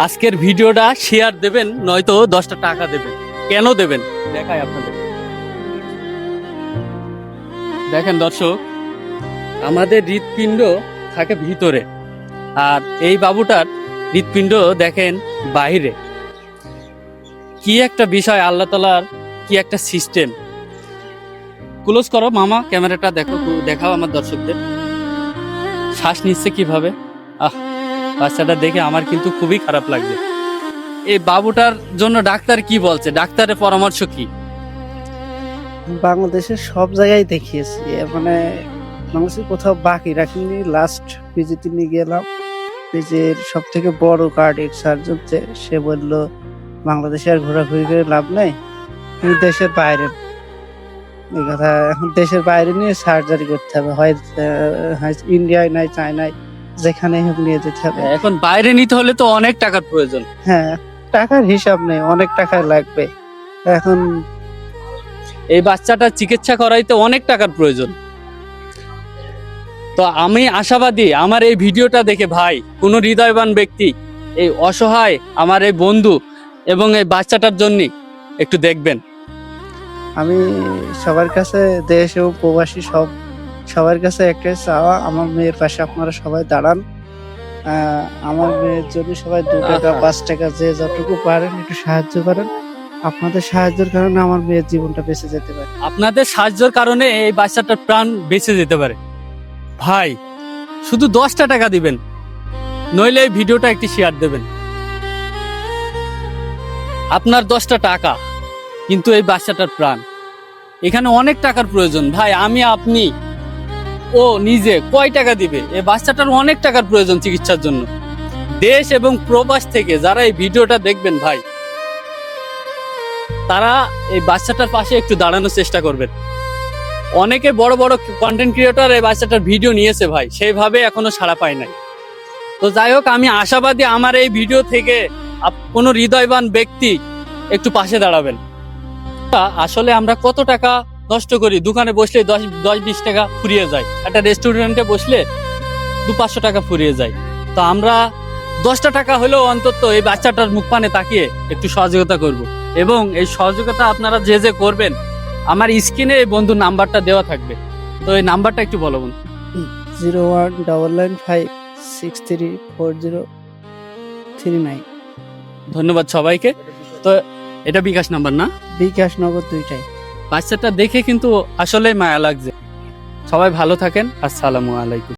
আজকের ভিডিওটা শেয়ার দেবেন, নয়তো 10টা টাকা দেবেন। কেন দেবেন দেখাই আপনাদের। দেখেন দর্শক, আমাদের হৃৎপিণ্ড থাকে ভিতরে, আর এই বাবুটার হৃৎপিণ্ড দেখেন বাইরে। কি একটা বিষয়, আল্লাহ তাআলার কি একটা সিস্টেম। ক্লোজ করো মামা, ক্যামেরাটা দেখো, দেখাও আমার দর্শকদের। শ্বাস নিচ্ছে কিভাবে, বাচ্চাটা দেখে আমার কিন্তু খুবই খারাপ লাগছে। এই বাবুটার জন্য ডাক্তার কি বলছে, ডাক্তারের পরামর্শ কি? বাংলাদেশের সব জায়গায় দেখিয়েছি, মানে বাংলাদেশের কোথাও বাকি রাখিনি। লাস্ট পিজিতে নিয়ে গেলাম, পিজির সব থেকে বড় কার্ডিয়াক সার্জন, সে বলল বাংলাদেশে আর ঘোরাঘুরি করে লাভ নেই, তুমি দেশের বাইরে। এই কথা, এখন দেশের বাইরে নিয়ে সার্জারি করতে হবে, হয় ইন্ডিয়ায় নাই চায়নায়, যেখানে হোক নিয়ে যেতে হবে। এখন বাইরে নিতে হলে তো অনেক টাকার প্রয়োজন। হ্যাঁ, টাকার হিসাব নেই, অনেক টাকা লাগবে। এখন এই বাচ্চাটা চিকিৎসা করাইতে অনেক টাকার প্রয়োজন। তো আমি আশাবাদী, আমার এই ভিডিওটা দেখে ভাই কোনো হৃদয়বান ব্যক্তি এই অসহায় আমার এই বন্ধু এবং এই বাচ্চাটার জন্য একটু দেখবেন। আমি সবার কাছে, দেশ এবং প্রবাসী সবার কাছে একটাই চাওয়া, আমার মেয়ের পাশে আপনারা সবাই দাঁড়ান। আমার মেয়ের জন্য সবাই 2 টাকা 5 টাকা যে যতটুকু পারেন একটু সাহায্য করেন। আপনাদের সাহায্যের কারণে আমার মেয়ের জীবনটা বেঁচে যেতে পারে। আপনাদের সাহায্যের কারণে এই বাচ্চাটার প্রাণ বেঁচে যেতে পারে। ভাই শুধু 10টা টাকা দিবেন, নইলে এই ভিডিওটা একটি শেয়ার দেবেন। আপনার 10টা টাকা, কিন্তু এই বাচ্চাটার প্রাণ। এখানে অনেক টাকার প্রয়োজন ভাই। আমি, আপনি, ও নিজে কয় টাকা দিবে? এই বাচ্চাটার অনেক টাকার প্রয়োজন চিকিৎসার জন্য। দেশ এবং প্রবাস থেকে যারা এই ভিডিওটা দেখবেন ভাই, তারা এই বাচ্চাটার পাশে একটু দাঁড়ানোর চেষ্টা করবেন। অনেকে বড় বড় কন্টেন্ট ক্রিয়েটর এই বাচ্চাটার ভিডিও নিয়েছে ভাই, সেইভাবে এখনো সাড়া পায় নাই। তো যাই হোক, আমি আশাবাদী আমার এই ভিডিও থেকে কোনো হৃদয়বান ব্যক্তি একটু পাশে দাঁড়াবেন। আসলে আমরা কত টাকা নষ্ট করি, দোকানে বসলে 10-20 টাকা ফুরিয়ে যায়, একটা রেস্টুরেন্টে বসলে 200-500 টাকা ফুরিয়ে যায়। তো আমরা 10টা টাকা হলেও অন্তত এই বাচ্চাটার মুখ পানে তাকিয়ে একটু সহযোগিতা করব। এবং এই সহযোগিতা আপনারা যে যে করবেন, আমার স্ক্রিনে এই বন্ধুর নাম্বারটা দেওয়া থাকবে। তো এই নাম্বারটা একটু বলো বন্ধু। 019956340339। ধন্যবাদ সবাইকে। তো এটা বিকাশ নাম্বার না? বিকাশ নগদ দুইটাই। বাচ্চাটা দেখে কিন্তু আসলে মায়া লাগছে। সবাই ভালো থাকেন, আসসালামু আলাইকুম।